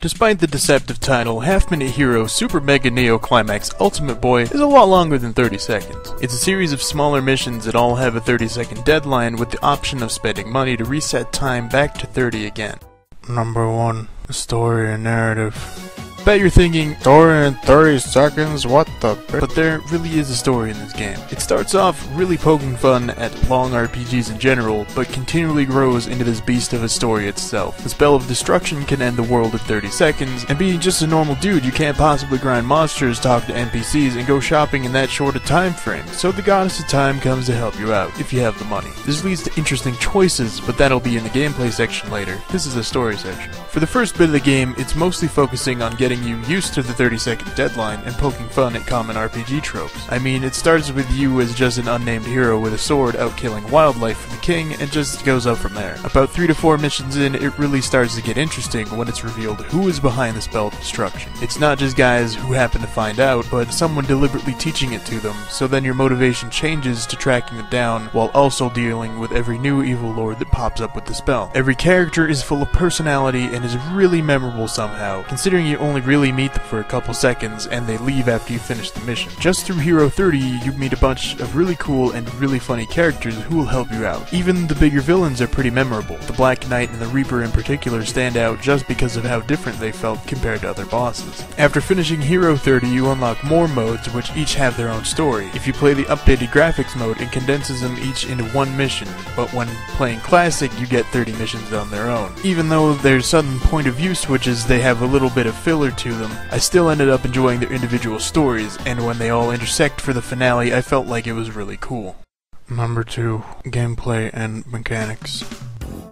Despite the deceptive title, Half-Minute Hero Super Mega Neo Climax Ultimate Boy is a lot longer than 30 seconds. It's a series of smaller missions that all have a 30-second deadline with the option of spending money to reset time back to 30 again. Number 1. Story and narrative. Bet you're thinking, story in 30 seconds, what the frick? But there really is a story in this game. It starts off really poking fun at long RPGs in general, but continually grows into this beast of a story itself. The spell of destruction can end the world in 30 seconds, and being just a normal dude, you can't possibly grind monsters, talk to NPCs, and go shopping in that short a time frame, so the Goddess of Time comes to help you out, if you have the money. This leads to interesting choices, but that'll be in the gameplay section later. This is the story section. For the first bit of the game, it's mostly focusing on getting you used to the 30-second deadline and poking fun at common RPG tropes. I mean, it starts with you as just an unnamed hero with a sword out killing wildlife for the king and just goes up from there. About 3 to 4 missions in, it really starts to get interesting when it's revealed who is behind the spell of destruction. It's not just guys who happen to find out, but someone deliberately teaching it to them, so then your motivation changes to tracking it down while also dealing with every new evil lord that pops up with the spell. Every character is full of personality and is really memorable somehow, considering you only really meet them for a couple seconds and they leave after you finish the mission. Just through Hero 30, you meet a bunch of really cool and really funny characters who will help you out. Even the bigger villains are pretty memorable. The Black Knight and the Reaper in particular stand out just because of how different they felt compared to other bosses. After finishing Hero 30, you unlock more modes which each have their own story. If you play the updated graphics mode, it condenses them each into one mission, but when playing Classic, you get 30 missions on their own. Even though there's sudden point of view switches, they have a little bit of filler to them. I still ended up enjoying their individual stories, and when they all intersect for the finale, I felt like it was really cool. Number 2. Gameplay and mechanics.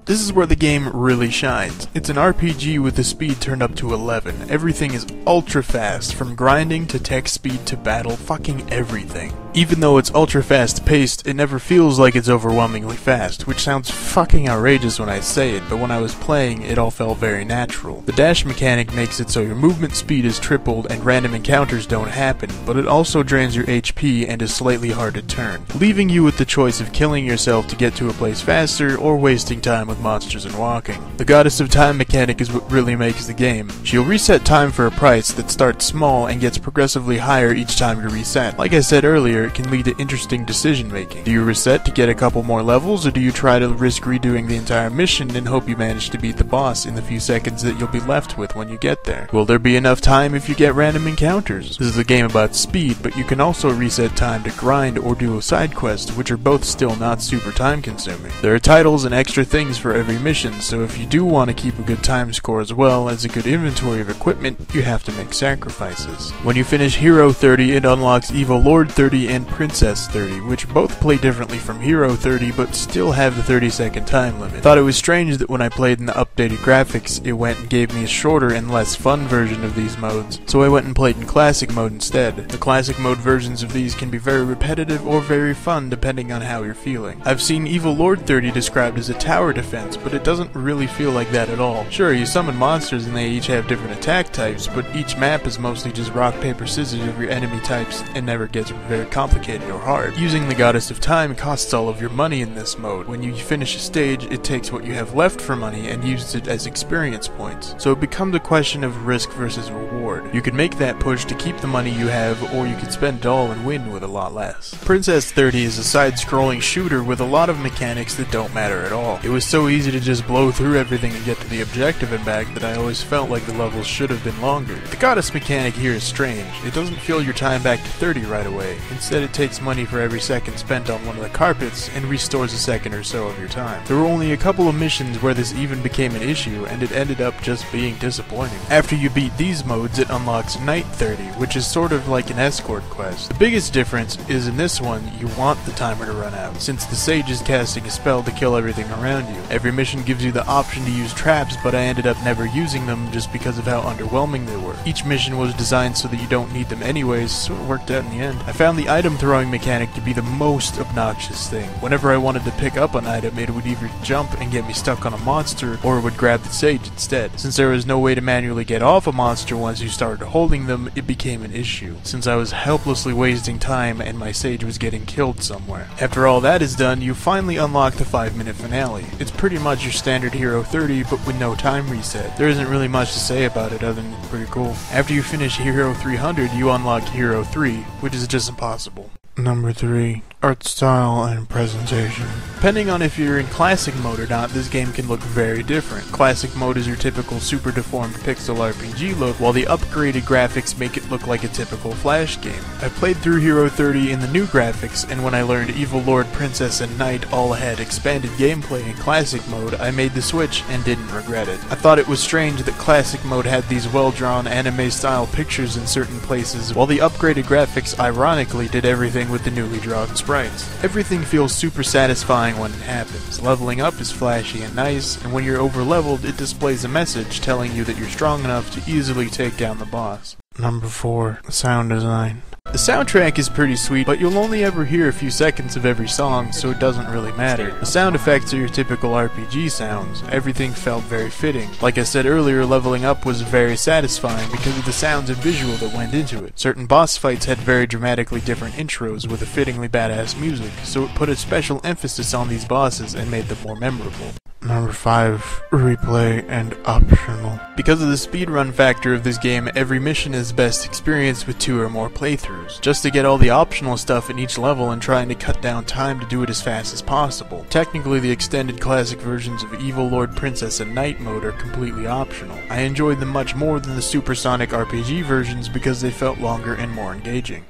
This is where the game really shines. It's an RPG with the speed turned up to 11. Everything is ultra fast, from grinding to tech speed to battle, fucking everything. Even though it's ultra fast paced, it never feels like it's overwhelmingly fast, which sounds fucking outrageous when I say it, but when I was playing, it all felt very natural. The dash mechanic makes it so your movement speed is tripled and random encounters don't happen, but it also drains your HP and is slightly hard to turn, leaving you with the choice of killing yourself to get to a place faster or wasting time with monsters and walking. The Goddess of Time mechanic is what really makes the game. She'll reset time for a price that starts small and gets progressively higher each time you reset. Like I said earlier, it can lead to interesting decision making. Do you reset to get a couple more levels, or do you try to risk redoing the entire mission and hope you manage to beat the boss in the few seconds that you'll be left with when you get there? Will there be enough time if you get random encounters? This is a game about speed, but you can also reset time to grind or do a side quest, which are both still not super time consuming. There are titles and extra things for every mission, so if you do want to keep a good time score as well as a good inventory of equipment, you have to make sacrifices. When you finish Hero 30, it unlocks Evil Lord 30 and Princess 30, which both play differently from Hero 30 but still have the 30-second time limit. Thought it was strange that when I played in the updated graphics, it went and gave me a shorter and less fun version of these modes, so I went and played in Classic mode instead. The Classic mode versions of these can be very repetitive or very fun depending on how you're feeling. I've seen Evil Lord 30 described as a tower defense, but it doesn't really feel like that at all. Sure, you summon monsters and they each have different attack types, but each map is mostly just rock, paper, scissors of your enemy types and never gets very complicated or hard. Using the Goddess of Time costs all of your money in this mode. When you finish a stage, it takes what you have left for money and uses it as experience points, so it becomes a question of risk versus reward. You can make that push to keep the money you have, or you can spend it all and win with a lot less. Princess 30 is a side-scrolling shooter with a lot of mechanics that don't matter at all. It was so easy to just blow through everything and get to the objective and back that I always felt like the levels should have been longer. The Goddess mechanic here is strange. It doesn't fill your time back to 30 right away. Instead, it takes money for every second spent on one of the carpets and restores a second or so of your time. There were only a couple of missions where this even became an issue, and it ended up just being disappointing. After you beat these modes, it unlocks Night 30, which is sort of like an escort quest. The biggest difference is in this one, you want the timer to run out, since the sage is casting a spell to kill everything around you. Every mission gives you the option to use traps, but I ended up never using them just because of how underwhelming they were. Each mission was designed so that you don't need them anyways, so it worked out in the end. I found the item throwing mechanic to be the most obnoxious thing. Whenever I wanted to pick up an item, it would either jump and get me stuck on a monster, or it would grab the sage instead. Since there was no way to manually get off a monster once you started holding them, it became an issue, since I was helplessly wasting time and my sage was getting killed somewhere. After all that is done, you finally unlock the 5-minute finale. It's pretty much your standard Hero 30, but with no time reset. There isn't really much to say about it other than it's pretty cool. After you finish Hero 300, you unlock Hero 3, which is just impossible. Number 3. Art style and presentation. Depending on if you're in classic mode or not, this game can look very different. Classic mode is your typical super deformed pixel RPG look, while the upgraded graphics make it look like a typical Flash game. I played through Hero 30 in the new graphics, and when I learned Evil Lord, Princess, and Knight all had expanded gameplay in classic mode, I made the switch and didn't regret it. I thought it was strange that classic mode had these well-drawn anime-style pictures in certain places, while the upgraded graphics ironically did everything with the newly drawn sprites. Everything feels super satisfying when it happens. Leveling up is flashy and nice, and when you're over-leveled, it displays a message telling you that you're strong enough to easily take down the boss. Number 4. Sound design. The soundtrack is pretty sweet, but you'll only ever hear a few seconds of every song, so it doesn't really matter. The sound effects are your typical RPG sounds. Everything felt very fitting. Like I said earlier, leveling up was very satisfying because of the sounds and visual that went into it. Certain boss fights had very dramatically different intros with a fittingly badass music, so it put a special emphasis on these bosses and made them more memorable. Number 5. Replay and optional. Because of the speedrun factor of this game, every mission is best experienced with 2 or more playthroughs, just to get all the optional stuff in each level and trying to cut down time to do it as fast as possible. Technically, the extended classic versions of Evil Lord, Princess, and Knight mode are completely optional. I enjoyed them much more than the Supersonic RPG versions because they felt longer and more engaging.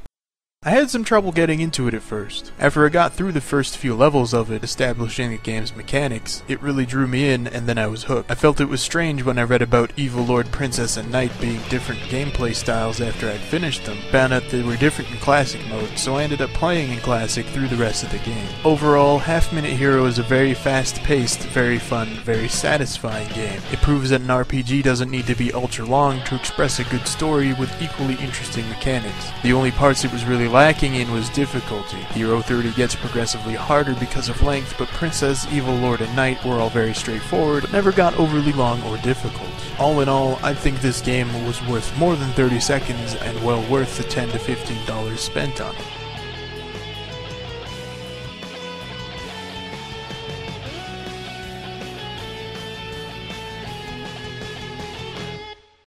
I had some trouble getting into it at first. After I got through the first few levels of it, establishing the game's mechanics, it really drew me in and then I was hooked. I felt it was strange when I read about Evil Lord, Princess, and Knight being different gameplay styles after I'd finished them, found out they were different in Classic mode, so I ended up playing in Classic through the rest of the game. Overall, Half Minute Hero is a very fast-paced, very fun, very satisfying game. It proves that an RPG doesn't need to be ultra long to express a good story with equally interesting mechanics. The only parts it was really lacking in was difficulty. Hero 30 gets progressively harder because of length, but Princess, Evil Lord, and Knight were all very straightforward, but never got overly long or difficult. All in all, I think this game was worth more than 30 seconds and well worth the $10 to $15 spent on it.